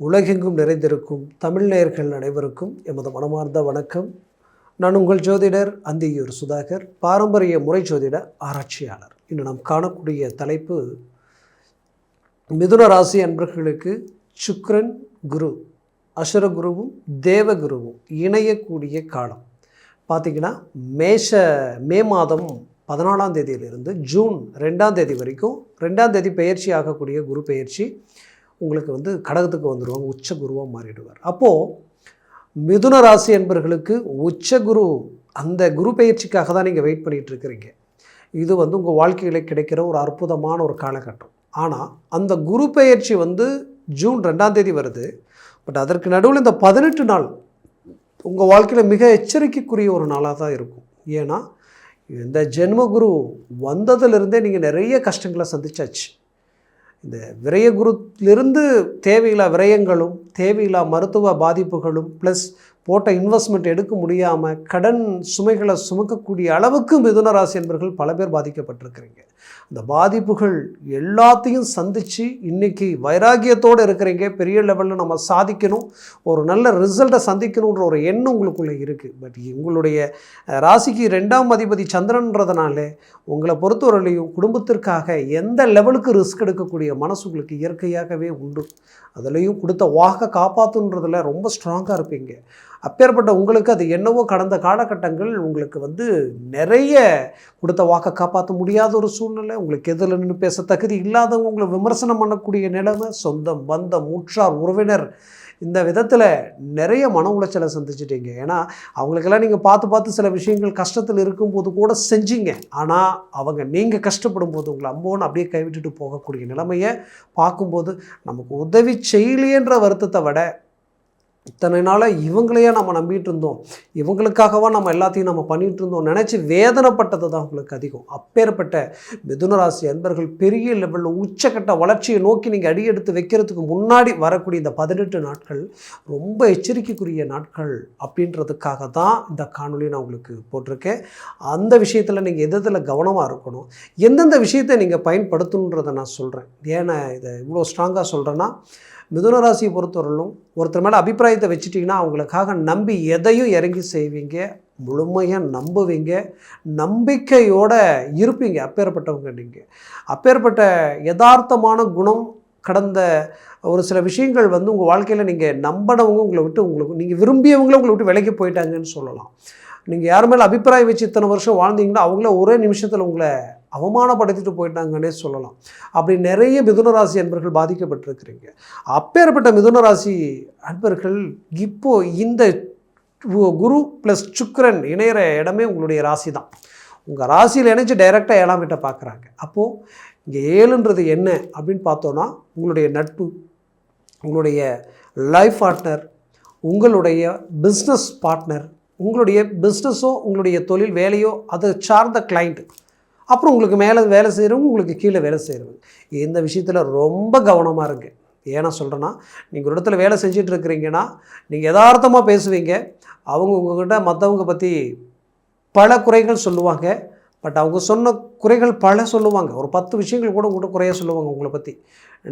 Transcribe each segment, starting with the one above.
உலகெங்கும் நிறைந்திருக்கும் தமிழ் நேயர்கள் அனைவருக்கும் எமது மனமார்ந்த வணக்கம். நான் உங்கள் ஜோதிடர் அந்தியூர் சுதாகர், பாரம்பரிய முறை ஜோதிட ஆராய்ச்சியாளர். இன்று நாம் காணக்கூடிய தலைப்பு, மிதுன ராசி அன்பர்களுக்கு சுக்கிரன் குரு, அசுரகுருவும் தேவகுருவும் இணையக்கூடிய காலம். பார்த்திங்கன்னா மே மாதம் 14ஆம் தேதியிலிருந்து ஜூன் 2ஆம் தேதி வரைக்கும், 2ஆம் தேதி பெயர்ச்சி ஆகக்கூடிய குரு பெயர்ச்சி உங்களுக்கு கடகத்துக்கு வந்துடுவாங்க, உச்ச குருவாக மாறிடுவார். அப்போது மிதுன ராசி என்பவர்களுக்கு உச்ச குரு, அந்த குரு பெயர்ச்சிக்காக தான் நீங்கள் வெயிட் பண்ணிகிட்டு இருக்கிறீங்க. இது உங்கள் வாழ்க்கையில் கிடைக்கிற ஒரு அற்புதமான ஒரு காலகட்டம். ஆனால் அந்த குரு பெயர்ச்சி ஜூன் 2ஆம் தேதி வருது. பட் அதற்கு நடுவில் இந்த 18 நாள் உங்கள் வாழ்க்கையில் மிக எச்சரிக்கைக்குரிய ஒரு நாளாக தான் இருக்கும். ஏன்னா இந்த ஜென்மகுரு வந்ததிலிருந்தே நீங்கள் நிறைய கஷ்டங்களை சந்திச்சாச்சு. இந்த விரய குருவிலிருந்து தேவையில்லா விரயங்களும் தேவையில்லா மருத்துவ பாதிப்புகளும் ப்ளஸ் போட்ட இன்வெஸ்ட்மெண்ட் எடுக்க முடியாமல் கடன் சுமைகளை சுமக்கக்கூடிய அளவுக்கு மிதுன ராசி என்பவர்கள் பல பேர் பாதிக்கப்பட்டிருக்கிறீங்க. அந்த பாதிப்புகள் எல்லாத்தையும் சந்தித்து இன்றைக்கி வைராகியத்தோடு இருக்கிறீங்க. பெரிய லெவலில் நம்ம சாதிக்கணும், ஒரு நல்ல ரிசல்ட்டை சந்திக்கணுன்ற ஒரு எண்ணம் உங்களுக்குள்ளே இருக்குது. பட் உங்களுடைய ராசிக்கு 2ஆம் அதிபதி சந்திரன்றதுனால உங்களை பொறுத்தவரையிலையும் குடும்பத்திற்காக எந்த லெவலுக்கு ரிஸ்க் எடுக்கக்கூடிய மனசு உங்களுக்கு இயற்கையாகவே உண்டு. அதுலேயும் கொடுத்த வாக்கை காப்பாற்றுன்றதில் ரொம்ப ஸ்ட்ராங்காக இருப்பீங்க. அப்பேற்பட்ட உங்களுக்கு அது என்னவோ கடந்த காலகட்டங்கள் உங்களுக்கு நிறைய கொடுத்த வாக்கை காப்பாற்ற முடியாத ஒரு சூழ்நிலை, உங்களுக்கு எதில் நின்று பேச தகுதி இல்லாதவங்க உங்களை விமர்சனம் பண்ணக்கூடிய நிலைமை, சொந்தம் பந்தம் உற்றார் உறவினர், இந்த விதத்தில் நிறைய மன உளைச்சலை சந்திச்சிட்டீங்க. ஏன்னா அவங்களுக்கெல்லாம் நீங்கள் பார்த்து சில விஷயங்கள் கஷ்டத்தில் இருக்கும்போது கூட செஞ்சீங்க. ஆனால் நீங்கள் கஷ்டப்படும் போது உங்களை அம்போன்னு அப்படியே கைவிட்டுட்டு போகக்கூடிய நிலைமையை பார்க்கும்போது நமக்கு உதவி செய்யலையேன்ற வருத்தத்தை விட, இத்தனை நாளாக இவங்களையே நம்ம நம்பிட்டு இருந்தோம், இவங்களுக்காகவா நம்ம எல்லாத்தையும் நம்ம பண்ணிகிட்டு இருந்தோம் நினச்சி வேதனைப்பட்டது தான் உங்களுக்கு அதிகம். அப்பேற்பட்ட மிதுன ராசி அன்பர்கள் பெரிய லெவலில் உச்சக்கட்ட வளர்ச்சியை நோக்கி நீங்கள் அடியெடுத்து வைக்கிறதுக்கு முன்னாடி வரக்கூடிய இந்த 18 நாட்கள் ரொம்ப எச்சரிக்கைக்குரிய நாட்கள். அப்படின்றதுக்காக தான் இந்த காணொலி நான் உங்களுக்கு போட்டிருக்கேன். அந்த விஷயத்தில் நீங்கள் எதில் கவனமாக இருக்கணும், எந்தெந்த விஷயத்தை நீங்கள் பயன்படுத்தணுன்றதை நான் சொல்கிறேன். ஏன்னா இதை இவ்வளோ ஸ்ட்ராங்காக சொல்கிறேன்னா, மிதுன ராசியை பொறுத்தவரையிலும் ஒருத்தர் மேலே அபிப்பிராயத்தை வச்சுட்டிங்கன்னா அவங்களுக்காக நம்பி எதையும் இறங்கி செய்வீங்க, முழுமையாக நம்புவீங்க, நம்பிக்கையோடு இருப்பீங்க. அப்பேற்பட்டவங்க நீங்கள். அப்பேற்பட்ட யதார்த்தமான குணம், கடந்த ஒரு சில விஷயங்கள் உங்கள் வாழ்க்கையில் நீங்கள் நம்பினவங்க உங்களை விட்டு, நீங்கள் விரும்பியவங்கள உங்களை விட்டு விலகி போயிட்டாங்கன்னு சொல்லலாம். நீங்கள் யார் மேலே அபிப்பிராயம் வச்சு இத்தனை வருஷம் வாழ்ந்தீங்கன்னா அவங்கள ஒரே நிமிஷத்தில் உங்களை அவமானப்படுத்திட்டு போயிட்டாங்கன்னே சொல்லலாம். அப்படி நிறைய மிதுன ராசி அன்பர்கள் பாதிக்கப்பட்டிருக்கிறீங்க. அப்பேற்பட்ட மிதுன ராசி அன்பர்கள் இப்போது இந்த குரு ப்ளஸ் சுக்கிரன் இணையிற இடமே உங்களுடைய ராசி தான். உங்கள் ராசியில் இணைச்சி டைரெக்டாக 7ஆம் வீட்டை பார்க்குறாங்க. அப்போது இங்கே 7ன்றது என்ன அப்படின்னு பார்த்தோன்னா, உங்களுடைய நட்பு, உங்களுடைய லைஃப் பார்ட்னர், உங்களுடைய பிஸ்னஸ் பார்ட்னர், உங்களுடைய பிஸ்னஸோ உங்களுடைய தொழில் வேலையோ அதை சார்ந்த கிளைண்ட்டு, அப்புறம் உங்களுக்கு மேலே வேலை செய்கிறவங்க, உங்களுக்கு கீழே வேலை செய்கிறவங்க. இந்த விஷயத்தில் ரொம்ப கவனமாக இருங்க. ஏன்னா சொல்கிறேன்னா, நீங்கள் ஒரு இடத்துல வேலை செஞ்சுட்டு இருக்கிறீங்கன்னா நீங்கள் யதார்த்தமாக பேசுவீங்க. அவங்க உங்கள்கிட்ட மற்றவங்க பற்றி பல குறைகள் சொல்லுவாங்க. பட் அவங்க சொன்ன குறைகள் பல சொல்லுவாங்க. ஒரு 10 விஷயங்கள் கூட உங்கள்கிட்ட குறைய சொல்லுவாங்க, உங்களை பற்றி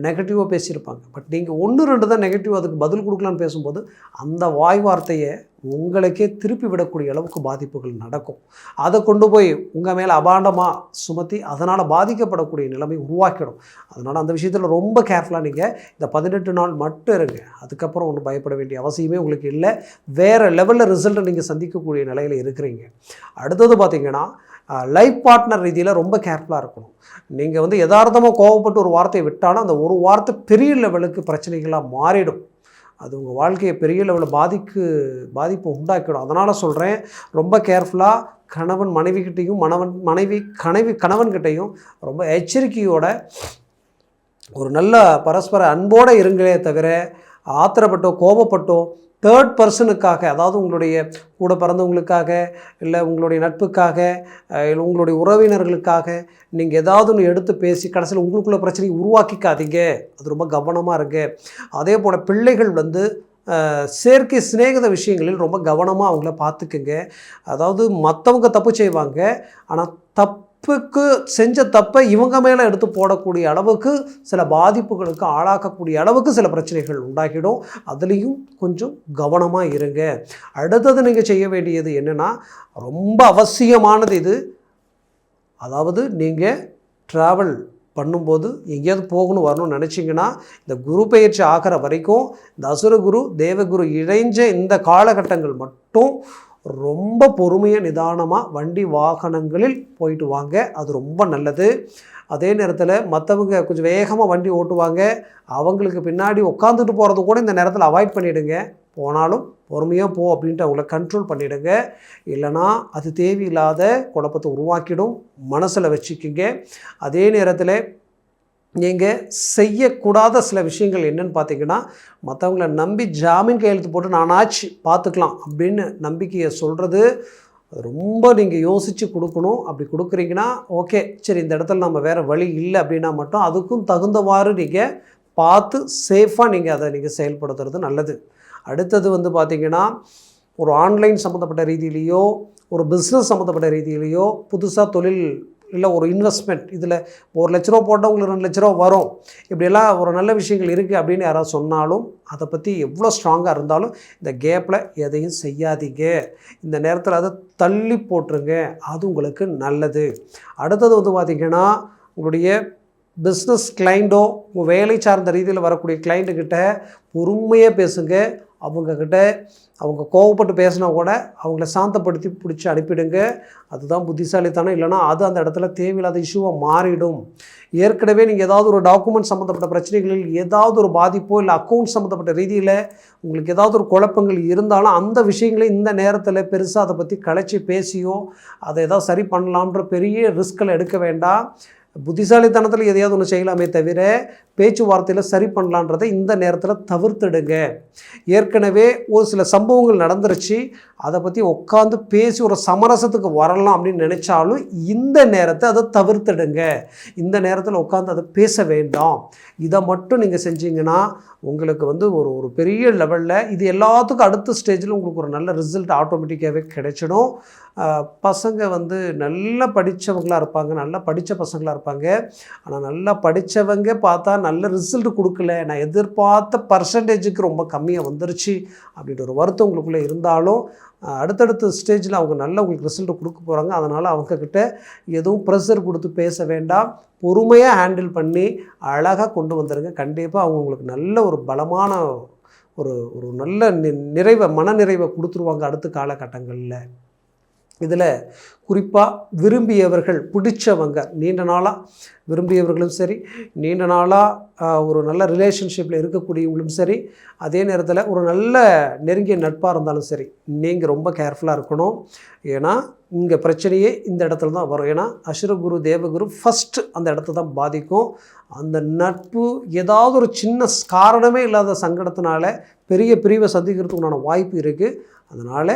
நெகட்டிவாக பேசியிருப்பாங்க. பட் நீங்கள் 1-2 தான் நெகட்டிவ், அதுக்கு பதில் கொடுக்கலான்னு பேசும்போது அந்த வாய் வார்த்தையை உங்களுக்கே திருப்பி விடக்கூடிய அளவுக்கு பாதிப்புகள் நடக்கும். அதை கொண்டு போய் உங்கள் மேலே அபாண்டமாக சுமத்தி அதனால் பாதிக்கப்படக்கூடிய நிலைமை உருவாக்கிடும். அதனால் அந்த விஷயத்தில் ரொம்ப கேர்ஃபுல்லாக நீங்கள் இந்த 18 நாள் மட்டும் இருங்க. அதுக்கப்புறம் ஒன்றும் பயப்பட வேண்டிய அவசியமே உங்களுக்கு இல்லை. வேறு லெவலில் ரிசல்ட்டை நீங்கள் சந்திக்கக்கூடிய நிலையில் இருக்கிறீங்க. அடுத்தது பார்த்திங்கன்னா, லைஃப் பார்ட்னர் ரீதியில் ரொம்ப கேர்ஃபுல்லாக இருக்கணும். நீங்கள் யதார்த்தமாக கோவப்பட்டு ஒரு வார்த்தையை விட்டாலும் அந்த ஒரு வார்த்தை பெரிய லெவலுக்கு பிரச்சனைகளாக மாறிடும். அது உங்கள் வாழ்க்கையை பெரிய லெவலில் பாதிப்பு உண்டாக்கிடும். அதனால் சொல்கிறேன், ரொம்ப கேர்ஃபுல்லாக கணவன் மனைவிக்கிட்டையும், கணவன்கிட்டையும் ரொம்ப எச்சரிக்கையோட ஒரு நல்ல பரஸ்பர அன்போடு இருங்களே தவிர ஆத்திரப்பட்டோ கோபப்பட்டோ தேர்ட் பர்சனுக்காக, அதாவது உங்களுடைய கூட பிறந்தவங்களுக்காக, இல்லை உங்களுடைய நட்புக்காக, இல்லை உங்களுடைய உறவினர்களுக்காக நீங்கள் ஏதாவது ஒன்று எடுத்து பேசி கடைசியில் உங்களுக்குள்ள பிரச்சனையை உருவாக்கிக்காதீங்க. அது ரொம்ப கவனமாக இருங்க. அதே போல் பிள்ளைகள் செயற்கை சிநேகித விஷயங்களில் ரொம்ப கவனமாக அவங்கள பார்த்துக்குங்க. அதாவது மற்றவங்க தப்பு செய்வாங்க, ஆனால் செஞ்ச தப்பை இவங்க மேலே எடுத்து போடக்கூடிய அளவுக்கு சில பாதிப்புகளுக்கு ஆளாக்கக்கூடிய அளவுக்கு சில பிரச்சனைகள் உண்டாகிடும். அதுலேயும் கொஞ்சம் கவனமாக இருங்க. அடுத்தது நீங்கள் செய்ய வேண்டியது என்னென்னா, ரொம்ப அவசியமானது இது. அதாவது நீங்கள் ட்ராவல் பண்ணும்போது எங்கேயாவது போகணும் வரணும்னு நினச்சிங்கன்னா, இந்த குரு பயிற்சி ஆகிற வரைக்கும் இந்த அசுரகுரு தேவகுரு இணைஞ்ச இந்த காலகட்டங்கள் மட்டும் ரொம்ப பொறுமையாக நிதானமாக வண்டி வாகனங்களில் போயிட்டு வாங்க. அது ரொம்ப நல்லது. அதே நேரத்தில் மற்றவங்க கொஞ்சம் வேகமாக வண்டி ஓட்டுவாங்க, அவங்களுக்கு பின்னாடி உட்காந்துட்டு போகிறது கூட இந்த நேரத்தில் அவாய்ட் பண்ணிவிடுங்க. போனாலும் பொறுமையாக போ அப்படின்ட்டு அவங்கள கண்ட்ரோல் பண்ணிவிடுங்க. இல்லைனா அது தேவையில்லாத குழப்பத்தை உருவாக்கிடும், மனசில் வச்சுக்கிங்க. அதே நேரத்தில் நீங்கள் செய்யக்கூடாத சில விஷயங்கள் என்னென்னு பார்த்தீங்கன்னா, மற்றவங்கள நம்பி ஜாமீன் கையெழுத்து போட்டு நானாச்சு பார்த்துக்கலாம் அப்படின்னு நம்பிக்கையை சொல்கிறது ரொம்ப நீங்கள் யோசித்து கொடுக்கணும். அப்படி கொடுக்குறீங்கன்னா ஓகே, சரி இந்த இடத்துல நம்ம வேறு வழி இல்லை அப்படின்னா மட்டும் அதுக்கும் தகுந்தவாறு நீங்கள் பார்த்து சேஃபாக நீங்கள் அதை நீங்கள் செயல்படுத்துறது நல்லது. அடுத்தது பார்த்திங்கன்னா, ஒரு ஆன்லைன் சம்மந்தப்பட்ட ரீதியிலையோ ஒரு பிஸ்னஸ் சம்மந்தப்பட்ட ரீதியிலையோ புதுசாக தொழில் இல்லை ஒரு இன்வெஸ்ட்மெண்ட், இதில் ₹1,00,000 போட்டால் உங்களுக்கு ₹2,00,000 வரும், இப்படியெல்லாம் ஒரு நல்ல விஷயங்கள் இருக்குது அப்படின்னு யாராவது சொன்னாலும் அதை பற்றி எவ்வளோ ஸ்ட்ராங்காக இருந்தாலும் இந்த கேப்பில் எதையும் செய்யாதீங்க. இந்த நேரத்தில் அதை தள்ளி போட்டுருங்க, அது உங்களுக்கு நல்லது. அடுத்தது பார்த்திங்கன்னா, உங்களுடைய பிஸ்னஸ் கிளைண்ட்டோ உங்கள் வேலை சார்ந்த ரீதியில் வரக்கூடிய கிளைண்ட்டுக்கிட்ட பொறுமையாக பேசுங்க. அவங்கக்கிட்ட அவங்க கோவப்பட்டு பேசினா கூட அவங்கள சாந்தப்படுத்தி பிடிச்சி அனுப்பிடுங்க. அதுதான் புத்திசாலித்தனம். இல்லைனா அது அந்த இடத்துல தேவையில்லாத இஷ்யூவாக மாறிடும். ஏற்கனவே நீங்கள் ஏதாவது ஒரு டாக்குமெண்ட் சம்மந்தப்பட்ட பிரச்சனைகளில் ஏதாவது ஒரு பாதிப்போ இல்லை அக்கௌண்ட் சம்மந்தப்பட்ட ரீதியில் உங்களுக்கு ஏதாவது ஒரு குழப்பங்கள் இருந்தாலும் அந்த விஷயங்களை இந்த நேரத்தில் பெருசாக அதை பற்றி கலைச்சி பேசியோ அதை ஏதாவது சரி பண்ணலான்ற பெரிய ரிஸ்கில் எடுக்க வேண்டாம். புத்திசாலித்தனத்தில் எதையாவது ஒன்று செய்யலாமே தவிர பேச்சுவார்த்தையில் சரி பண்ணலான்றதை இந்த நேரத்தில் தவிர்த்துடுங்க. ஏற்கனவே ஒரு சில சம்பவங்கள் நடந்துருச்சு, அதை பற்றி உட்காந்து பேசி ஒரு சமரசத்துக்கு வரலாம் அப்படின்னு நினச்சாலும் இந்த நேரத்தை அதை தவிர்த்துடுங்க. இந்த நேரத்தில் உட்காந்து அதை பேச வேண்டாம். இதை மட்டும் நீங்கள் செஞ்சீங்கன்னா உங்களுக்கு ஒரு பெரிய லெவலில் இது எல்லாத்துக்கும் அடுத்த ஸ்டேஜில் உங்களுக்கு ஒரு நல்ல ரிசல்ட் ஆட்டோமேட்டிக்காகவே கிடைச்சிடும். பசங்க நல்லா படித்தவங்களாக இருப்பாங்க, நல்லா படித்த பசங்களாக இருப்பாங்க. ஆனால் நல்லா படித்தவங்க பார்த்தா நல்ல ரிசல்ட் கொடுக்கல, நான் எதிர்பார்த்த பர்சன்டேஜுக்கு ரொம்ப கம்மியாக வந்துருச்சு அப்படின்ற ஒரு வருத்தம் உங்களுக்குள்ளே இருந்தாலும் அடுத்தடுத்த ஸ்டேஜில் அவங்க நல்ல உங்களுக்கு ரிசல்ட் கொடுக்க போகிறாங்க. அதனால் அவங்கக்கிட்ட எதுவும் ப்ரெஷர் கொடுத்து பேச வேண்டாம். பொறுமையாக ஹேண்டில் பண்ணி அழகாக கொண்டு வந்துடுங்க. கண்டிப்பாக அவங்க உங்களுக்கு நல்ல ஒரு பலமான ஒரு நல்ல மனநிறைவை கொடுத்துருவாங்க அடுத்த காலகட்டங்களில். இதில் குறிப்பாக விரும்பியவர்கள் பிடிச்சவங்க நீண்ட நாளாக விரும்பியவர்களும் சரி, நீண்ட நாளாக ஒரு நல்ல ரிலேஷன்ஷிப்பில் இருக்கக்கூடியவங்களும் சரி, அதே நேரத்தில் ஒரு நல்ல நெருங்கிய நட்பாக இருந்தாலும் சரி, நீங்கள் ரொம்ப கேர்ஃபுல்லாக இருக்கணும். ஏன்னா இங்கே பிரச்சனையே இந்த இடத்துல தான் வரும். ஏன்னா அசுரகுரு தேவகுரு ஃபஸ்ட்டு அந்த இடத்த தான் பாதிக்கும். அந்த நட்பு ஏதாவது ஒரு சின்ன காரணமே இல்லாத சங்கடத்தினால பெரிய பிரிவை சந்திக்கிறதுக்கு உண்டான வாய்ப்பு இருக்குது. அதனால்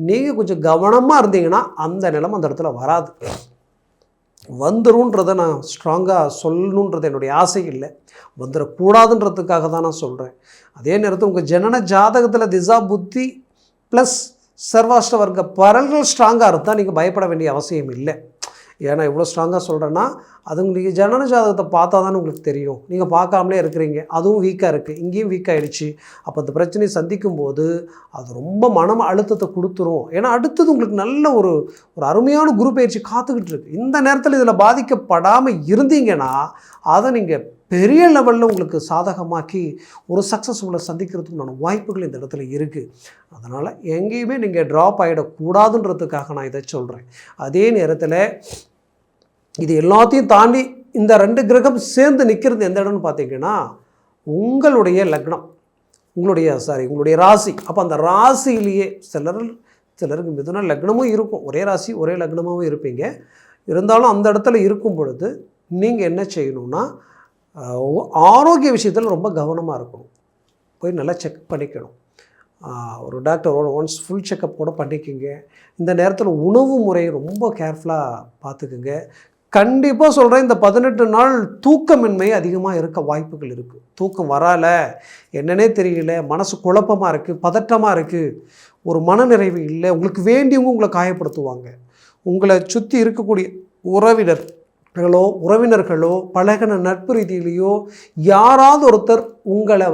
நீங்கள் கொஞ்சம் கவனமாக இருந்தீங்கன்னா அந்த நிலைமை அந்த இடத்துல வராது. வந்துருன்றதை நான் ஸ்ட்ராங்காக சொல்லணுன்றது என்னுடைய ஆசை இல்லை, வந்துடக்கூடாதுன்றதுக்காக தான் நான் சொல்கிறேன். அதே நேரத்தில் உங்கள் ஜனன ஜாதகத்தில் திசா புத்தி ப்ளஸ் சர்வாஷ்ட வர்க்க பலன்கள் ஸ்ட்ராங்காக இருந்தால் நீங்கள் பயப்பட வேண்டிய அவசியம் இல்லை. ஏன்னா இவ்வளோ ஸ்ட்ராங்காக சொல்கிறேன்னா அது நீங்கள் ஜனன ஜாதகத்தை பார்த்தா தானே உங்களுக்கு தெரியும். நீங்கள் பார்க்காமலே இருக்கிறீங்க, அதுவும் வீக்காக இருக்குது, இங்கேயும் வீக் ஆகிடுச்சு. அப்போ அந்த பிரச்சனையை சந்திக்கும் போது அது ரொம்ப மன அழுத்தத்தை கொடுத்துரும். ஏன்னா அடுத்தது உங்களுக்கு நல்ல ஒரு அருமையான குரு பயிற்சி காத்துக்கிட்டு இருக்குது. இந்த நேரத்தில் இதில் பாதிக்கப்படாமல் இருந்தீங்கன்னா அதை நீங்கள் பெரிய லெவலில் உங்களுக்கு சாதகமாக்கி ஒரு சக்ஸஸ்ஃபுல்லாக சந்திக்கிறதுக்குண்டான வாய்ப்புகள் இந்த இடத்துல இருக்குது. அதனால் எங்கேயுமே நீங்கள் ட்ராப் ஆகிடக்கூடாதுன்றதுக்காக நான் இதை சொல்கிறேன். அதே நேரத்தில் இது எல்லாத்தையும் தாண்டி இந்த 2 கிரகம் சேர்ந்து நிற்கிறது எந்த இடம்னு பார்த்தீங்கன்னா உங்களுடைய லக்னம், உங்களுடைய ராசி. அப்போ அந்த ராசியிலேயே சிலருக்கு மிதுன லக்னமும் இருக்கும், ஒரே ராசி ஒரே லக்னமாகவும் இருப்பீங்க. இருந்தாலும் அந்த இடத்துல இருக்கும் பொழுது நீங்கள் என்ன செய்யணும்னா ஆரோக்கிய விஷயத்தில் ரொம்ப கவனமாக இருக்கணும். போய் நல்லா செக் பண்ணிக்கணும். ஒரு டாக்டரோட ஒன்ஸ் ஃபுல் செக்கப் கூட பண்ணிக்கோங்க. இந்த நேரத்தில் உணவு முறையை ரொம்ப கேர்ஃபுல்லாக பார்த்துக்குங்க. கண்டிப்பாக சொல்கிறேன், இந்த 18 நாள் தூக்கமின்மை அதிகமாக இருக்க வாய்ப்புகள் இருக்குது. தூக்கம் வரலை, என்னன்னே தெரியல, மனசு குழப்பமாக இருக்குது, பதட்டமாக இருக்குது, ஒரு மனநிறைவு இல்லை, உங்களுக்கு வேண்டியவங்க உங்களை காயப்படுத்துவாங்க, உங்களை சுற்றி இருக்கக்கூடிய உறவினர்களோ பழகின நட்பு ரீதியிலையோ யாராவது ஒருத்தர் உங்களை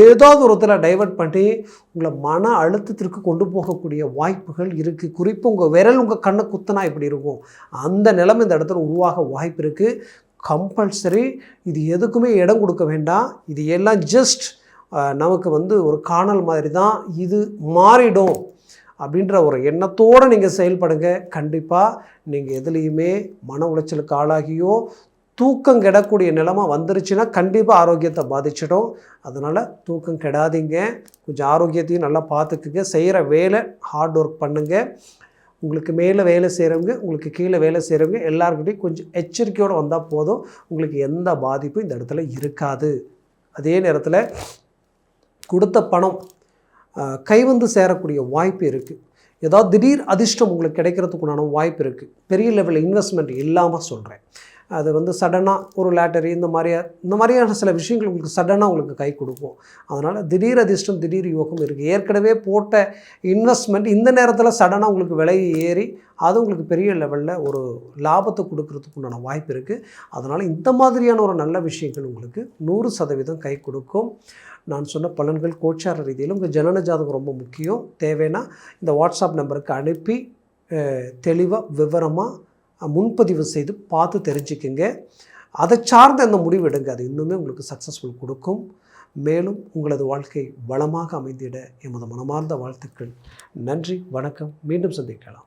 ஏதாவது ஒருத்தர் டைவர்ட் பண்ணி உங்களை மன அழுத்தத்திற்கு கொண்டு போகக்கூடிய வாய்ப்புகள் இருக்குது. குறிப்பாக உங்கள் விரல் உங்கள் கண்ணை குத்தினா இப்படி இருக்கும், அந்த நிலைமை இந்த இடத்துல உருவாக வாய்ப்பு இருக்குது. கம்பல்சரி இது எதுக்குமே இடம் கொடுக்க வேண்டாம். இது எல்லாம் ஜஸ்ட் நமக்கு ஒரு காணல் மாதிரி தான், இது மாறிடும் அப்படின்ற ஒரு எண்ணத்தோடு நீங்கள் செயல்படுங்க. கண்டிப்பாக நீங்கள் எதுலேயுமே மன உளைச்சலுக்கு ஆளாகியோ தூக்கம் கெடக்கூடிய நிலைமை வந்துருச்சுன்னா கண்டிப்பாக ஆரோக்கியத்தை பாதிச்சிடும். அதனால் தூக்கம் கெடாதீங்க, கொஞ்சம் ஆரோக்கியத்தையும் நல்லா பார்த்துக்குங்க. செய்கிற வேலை ஹார்ட் ஒர்க் பண்ணுங்கள். உங்களுக்கு மேலே வேலை செய்கிறவங்க, உங்களுக்கு கீழே வேலை செய்கிறவங்க எல்லாருக்கிட்டையும் கொஞ்சம் எச்சரிக்கையோடு வந்தால் போதும். உங்களுக்கு எந்த பாதிப்பும் இந்த இடத்துல இருக்காது. அதே நேரத்தில் கொடுத்த பணம் கை சேரக்கூடிய வாய்ப்பு இருக்குது. ஏதாவது திடீர் அதிர்ஷ்டம் உங்களுக்கு கிடைக்கிறதுக்குண்டான வாய்ப்பு இருக்குது. பெரிய லெவலில் இன்வெஸ்ட்மெண்ட் இல்லாமல் சொல்கிறேன். அது சடனாக ஒரு லாட்டரி இந்த மாதிரியான சில விஷயங்கள் உங்களுக்கு சடனாக உங்களுக்கு கை கொடுக்கும். அதனால் திடீர் அதிர்ஷ்டம் திடீர் யோகம் இருக்குது. ஏற்கனவே போட்ட இன்வெஸ்ட்மெண்ட் இந்த நேரத்தில் சடனாக உங்களுக்கு விலை ஏறி அது உங்களுக்கு பெரிய லெவலில் ஒரு லாபத்தை கொடுக்கறதுக்கு உண்டான வாய்ப்பு இருக்குது. அதனால் இந்த மாதிரியான ஒரு நல்ல விஷயங்கள் உங்களுக்கு 100% கை கொடுக்கும். நான் சொன்ன பலன்கள் கோச்சார ரீதியில் உங்கள் ஜனன ஜாதகம் ரொம்ப முக்கியம். தேவைன்னா இந்த வாட்ஸ்அப் நம்பருக்கு அனுப்பி தெளிவாக விவரமாக முன்பதிவு செய்து பார்த்து தெரிஞ்சுக்குங்க. அதை சார்ந்த அந்த முடிவு எடுங்க. அது இன்னுமே உங்களுக்கு சக்ஸஸ்ஃபுல் கொடுக்கும். மேலும் உங்களது வாழ்க்கை வளமாக அமைந்திட எமது மனமார்ந்த வாழ்த்துக்கள். நன்றி, வணக்கம். மீண்டும் சந்திக்கலாம்.